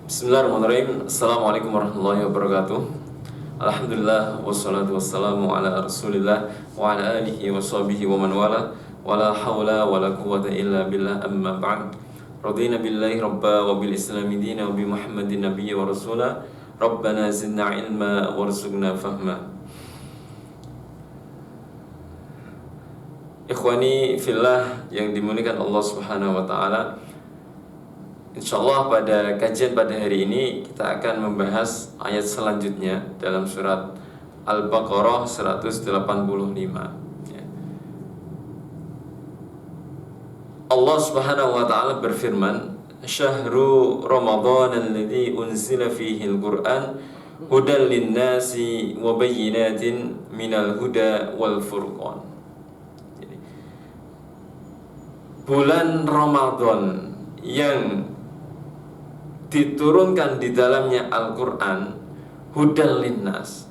Bismillahirrahmanirrahim. Assalamualaikum warahmatullahi wabarakatuh. Alhamdulillah wassalatu wassalamu ala Rasulillah wa ala alihi wa sahbihi wa man wala wala hawla wala quwwata illa billah amma ba'd. Radina billahi rabba wa bil islami dina wa bi Muhammadin nabiyya wa rasula. Rabbana zidna ilma warzuqna fahma. Ikhwani fillah yang dimuliakan Allah Subhanahu wa taala. Insyaallah pada kajian pada hari ini kita akan membahas ayat selanjutnya dalam surat Al-Baqarah 185. Ya. Allah Subhanahu wa taala berfirman, "Syahru Ramadan alladzi unzila fihi al-Qur'an hudan lin-nasi wa bayyinatin minal huda wal furqan." Jadi, bulan Ramadan yang diturunkan di dalamnya Al-Quran hudan linnas,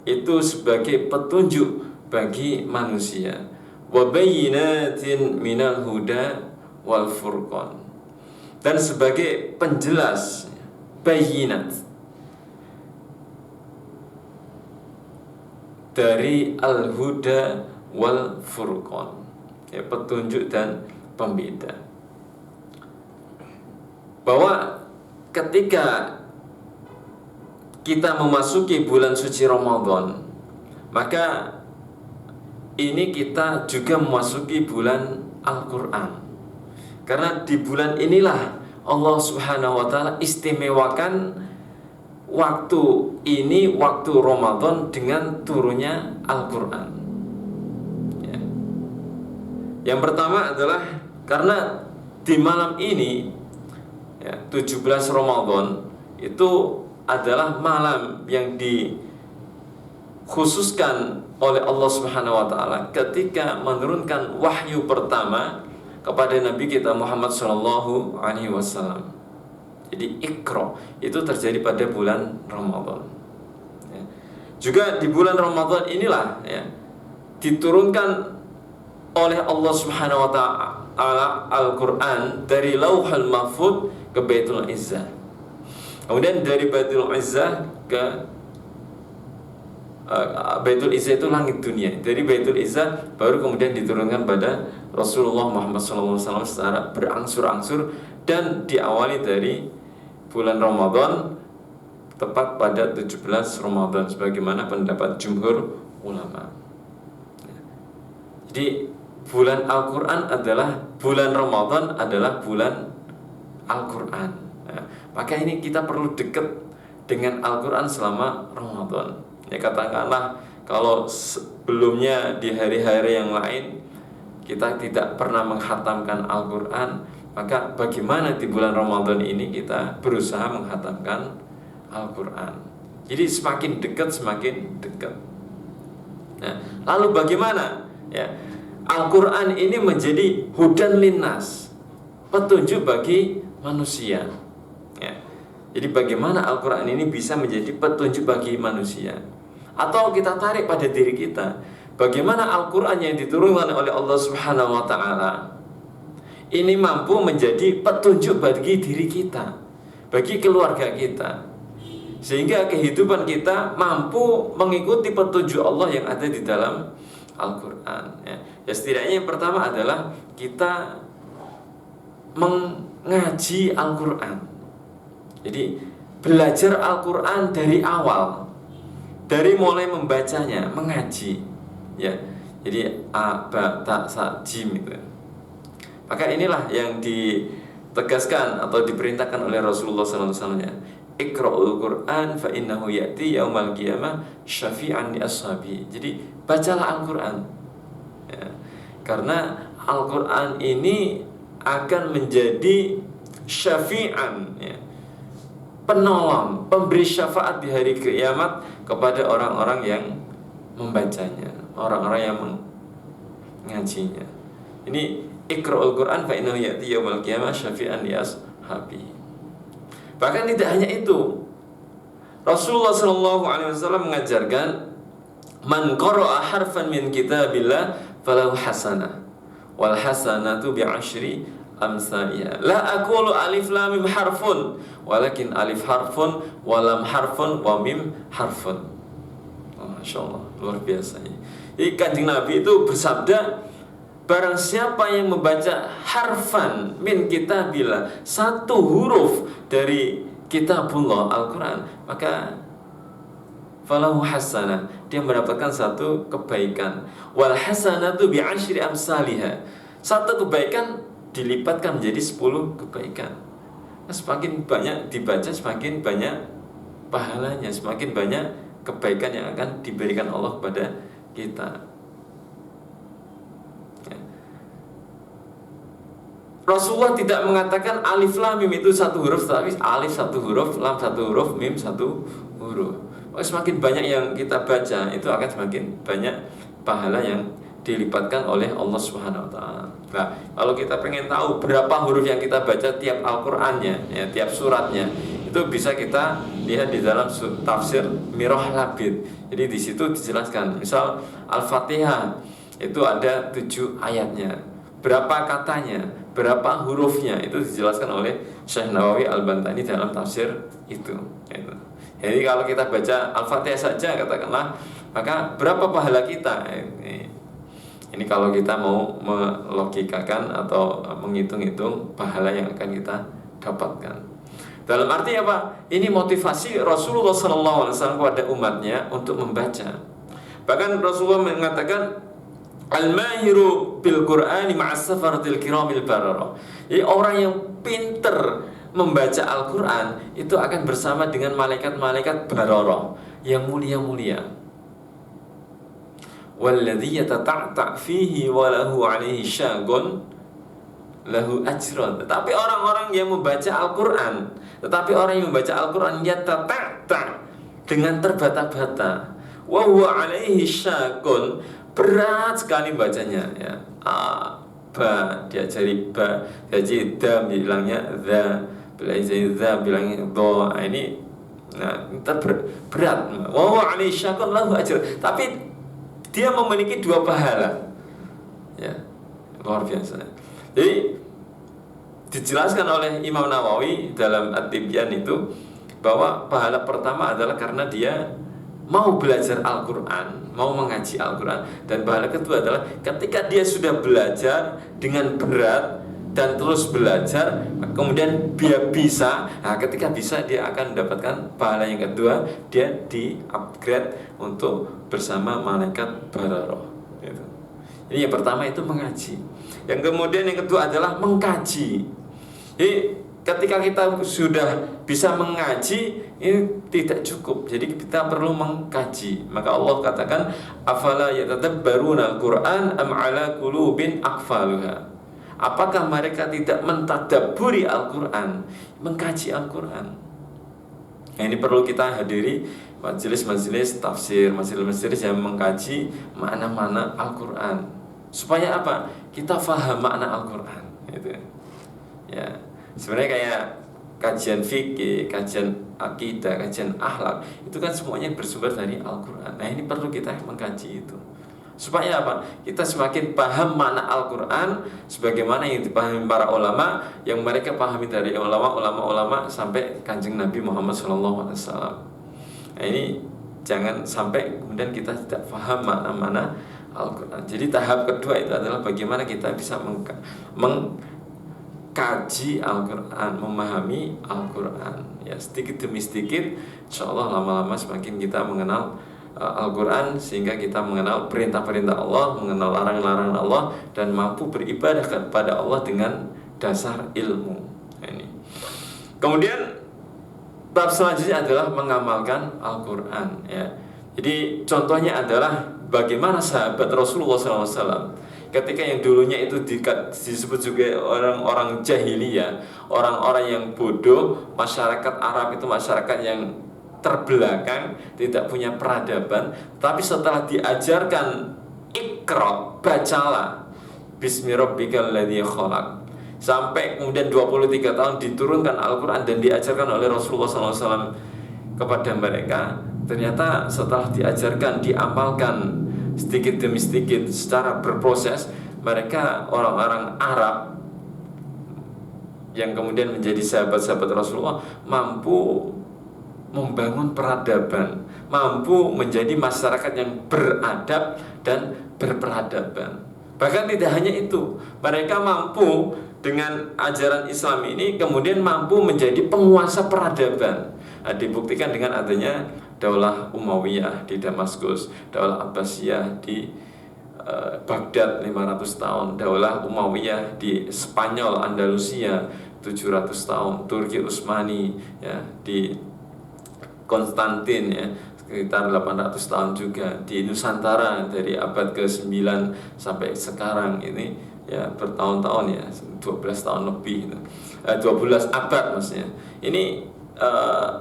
itu sebagai petunjuk bagi manusia, wa bayyinatin minal huda wal furqan, dan sebagai penjelas bayyinat dari al-huda wal furqan, ya, petunjuk dan pembeda. Bahwa ketika kita memasuki bulan suci Ramadan, maka ini kita juga memasuki bulan Al-Quran. Karena di bulan inilah Allah Subhanahu wa ta'ala istimewakan waktu ini, waktu Ramadan, dengan turunnya Al-Quran. Ya. Yang pertama adalah karena di malam ini, 17 Ramadan itu adalah malam yang dikhususkan oleh Allah Subhanahu wa taala ketika menurunkan wahyu pertama kepada Nabi kita Muhammad sallallahu alaihi wasallam. Jadi Iqra itu terjadi pada bulan Ramadan. Juga di bulan Ramadan inilah diturunkan oleh Allah Subhanahu wa taala Al-Qur'an dari Lauhul Mahfuz ke Baitul Izzah. Kemudian dari Baitul Izzah ke Baitul Izzah itu langit dunia. Dari Baitul Izzah baru kemudian diturunkan pada Rasulullah Muhammad SAW secara berangsur-angsur, dan diawali dari bulan Ramadan tepat pada 17 Ramadan sebagaimana pendapat jumhur ulama. Jadi bulan Al-Quran adalah bulan Ramadan adalah bulan Al-Quran. Maka ini kita perlu dekat dengan Al-Quran selama Ramadan. Ya, katakanlah kalau sebelumnya di hari-hari yang lain kita tidak pernah menghatamkan Al-Quran, maka bagaimana di bulan Ramadan ini kita berusaha menghatamkan Al-Quran. Jadi semakin dekat semakin dekat. Nah, lalu bagaimana? Ya, Al-Quran ini menjadi hudan linnas, petunjuk bagi manusia. Ya. Jadi bagaimana Al-Quran ini bisa menjadi petunjuk bagi manusia? Atau kita tarik pada diri kita, bagaimana Al-Quran yang diturunkan oleh Allah Subhanahu wa ta'ala ini mampu menjadi petunjuk bagi diri kita, bagi keluarga kita, sehingga kehidupan kita mampu mengikuti petunjuk Allah yang ada di dalam Al-Quran. Ya, setidaknya yang pertama adalah kita mengaji Al-Quran. Jadi belajar Al-Quran dari awal, dari mulai membacanya, mengaji. Ya, jadi a, ba, ta, sa, jim itu. Maka inilah yang ditegaskan atau diperintahkan oleh Rasulullah SAW. Iqra'ul Qur'an fa innahu ya'ti yaumal qiyamah syafi'an li ashabi. Jadi bacalah Al-Quran. Ya, karena Al-Quran ini akan menjadi syafi'an, ya, penolong, pemberi syafaat di hari kiamat kepada orang-orang yang membacanya, orang-orang yang mengajinya. Ini Iqra'ul Qur'an fa innahu ya'ti yaumal qiyamah syafi'an li ashabi. Bahkan tidak hanya itu, Rasulullah SAW mengajarkan, man qara'a harfan min kitabillah falahu hasanah wal hasanatu bi'ashri amsalihha. La aqulu alif lam mim harfun, walakin alif harfun, wa lam harfun, wa mim harfun. Masya Allah, luar biasa. Jadi Kanjeng Nabi itu bersabda, barang siapa yang membaca harfan min kitabillah, satu huruf dari kitabullah Al-Quran, maka falahu hasanah, dia mendapatkan satu kebaikan. Wal hasanatu bi asyri amsalihha, satu kebaikan dilipatkan menjadi 10 kebaikan. Nah, semakin banyak dibaca, semakin banyak pahalanya, semakin banyak kebaikan yang akan diberikan Allah kepada kita. Ya. Rasulullah tidak mengatakan alif lam mim itu satu huruf, tapi alif satu huruf, lam satu huruf, mim satu huruf. Semakin banyak yang kita baca, itu akan semakin banyak pahala yang dilipatkan oleh Allah Subhanahu wa taala. Nah, kalau kita pengen tahu berapa huruf yang kita baca tiap Al-Qur'annya, ya, tiap suratnya, itu bisa kita lihat di dalam tafsir Mirah Labid. Jadi di situ dijelaskan, misal Al-Fatihah itu ada 7 ayatnya, berapa katanya, berapa hurufnya, itu dijelaskan oleh Syekh Nawawi Al-Bantani dalam tafsir itu. Jadi kalau kita baca Al-Fatihah saja katakanlah, maka berapa pahala kita? Ini kalau kita mau melogikakan atau menghitung-hitung pahala yang akan kita dapatkan. Dalam arti apa? Ini motivasi Rasulullah SAW kepada umatnya untuk membaca. Bahkan Rasulullah mengatakan, al-mahiru bil Qur'ani ma'as safaratil kiramil barara. Jadi orang yang pinter membaca Al-Quran itu akan bersama dengan malaikat-malaikat barara yang mulia-mulia. Walladzi yatata'ta' fihi wa lahu 'alaihi syaghun lahu ajrun. Tetapi orang-orang yang membaca Al-Quran, yatata'ta' dengan terbata-bata, wa huwa 'alaihi syaghun, berat sekali bacanya, ya. Ba diajari ba, diajari da bilangnya za, belajar za bilangnya do. Ini berat. Wa huwa 'alaihi syaghun lahu ajrun. Tapi dia memiliki 2 pahala, ya, luar biasa. Jadi dijelaskan oleh Imam Nawawi dalam At-Tibyan itu bahwa pahala pertama adalah karena dia mau belajar Al-Quran, mau mengaji Al-Quran. Dan pahala kedua adalah ketika dia sudah belajar dengan berat dan terus belajar, kemudian dia bisa. Nah, ketika bisa, dia akan mendapatkan pahala yang kedua, dia di-upgrade untuk bersama malaikat barara. Gitu. Jadi yang pertama itu mengaji. Yang kemudian yang kedua adalah mengkaji. Jadi ketika kita sudah bisa mengaji, ini tidak cukup. Jadi kita perlu mengkaji. Maka Allah katakan, afala yatadabbaruna al-Qur'an am ala qulubin aqfaluha. Apakah mereka tidak mentadabburi Al-Quran, mengkaji Al-Quran? Nah, ini perlu kita hadiri majelis-majelis tafsir, majelis-majelis yang mengkaji makna-makna Al-Quran. Supaya apa? Kita faham makna Al-Quran. Gitu. Ya, sebenarnya kayak kajian fikih, kajian akidah, kajian akhlak, itu kan semuanya bersumber dari Al-Quran. Nah, ini perlu kita mengkaji itu. Supaya apa? Kita semakin paham makna Al-Quran sebagaimana yang dipahami para ulama, yang mereka pahami dari ulama sampai Kanjeng Nabi Muhammad SAW. Nah, ini jangan sampai kemudian kita tidak paham makna-makna Al-Quran. Jadi tahap kedua itu adalah bagaimana kita bisa mengkaji Al-Quran, memahami Al-Quran. Ya, sedikit demi sedikit, insya Allah lama-lama semakin kita mengenal Al-Quran, sehingga kita mengenal perintah-perintah Allah, mengenal larangan-larangan Allah, dan mampu beribadah kepada Allah dengan dasar ilmu. Ini. Kemudian bab selanjutnya adalah mengamalkan Al-Quran. Ya. Jadi contohnya adalah bagaimana sahabat Rasulullah SAW ketika yang dulunya itu disebut juga orang-orang jahiliyah, orang-orang yang bodoh, masyarakat Arab itu masyarakat yang terbelakang, tidak punya peradaban. Tapi setelah diajarkan Iqra, bacalah Bismi rabbikal ladzi khalaq, sampai kemudian 23 tahun diturunkan Al-Quran dan diajarkan oleh Rasulullah SAW kepada mereka. Ternyata setelah diajarkan, diamalkan sedikit demi sedikit secara berproses, mereka orang-orang Arab yang kemudian menjadi sahabat-sahabat Rasulullah mampu membangun peradaban, mampu menjadi masyarakat yang beradab dan berperadaban. Bahkan tidak hanya itu, mereka mampu dengan ajaran Islam ini kemudian mampu menjadi penguasa peradaban. Nah, dibuktikan dengan adanya Daulah Umayyah di Damaskus, Daulah Abbasiyah di Baghdad 500 tahun, Daulah Umayyah di Spanyol Andalusia 700 tahun, Turki Utsmani ya di Konstantin ya sekitar 800 tahun juga, di Nusantara dari abad ke-9 sampai sekarang ini ya bertahun-tahun ya 12 tahun lebih 12 abad maksudnya. Ini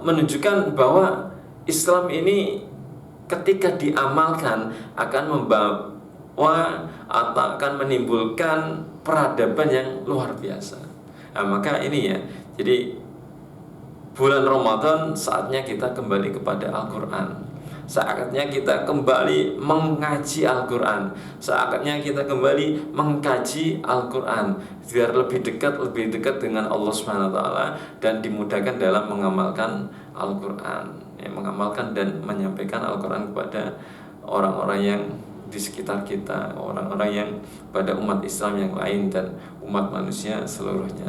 menunjukkan bahwa Islam ini ketika diamalkan akan membawa atau akan menimbulkan peradaban yang luar biasa. Nah, maka ini ya, jadi bulan Ramadan saatnya kita kembali kepada Al-Quran, saatnya kita kembali mengaji Al-Quran, saatnya kita kembali mengkaji Al-Quran biar lebih dekat dengan Allah SWT dan dimudahkan dalam mengamalkan Al-Quran ya, mengamalkan dan menyampaikan Al-Quran kepada orang-orang yang di sekitar kita, orang-orang yang pada umat Islam yang lain dan umat manusia seluruhnya.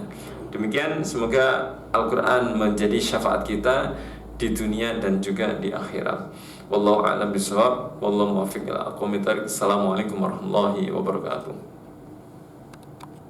Demikian, semoga Al-Quran menjadi syafaat kita di dunia dan juga di akhirat. Wallahu a'lam bishawab. Wallahu muwaffiq ila aqwamit thoriq. Assalamualaikum warahmatullahi wabarakatuh.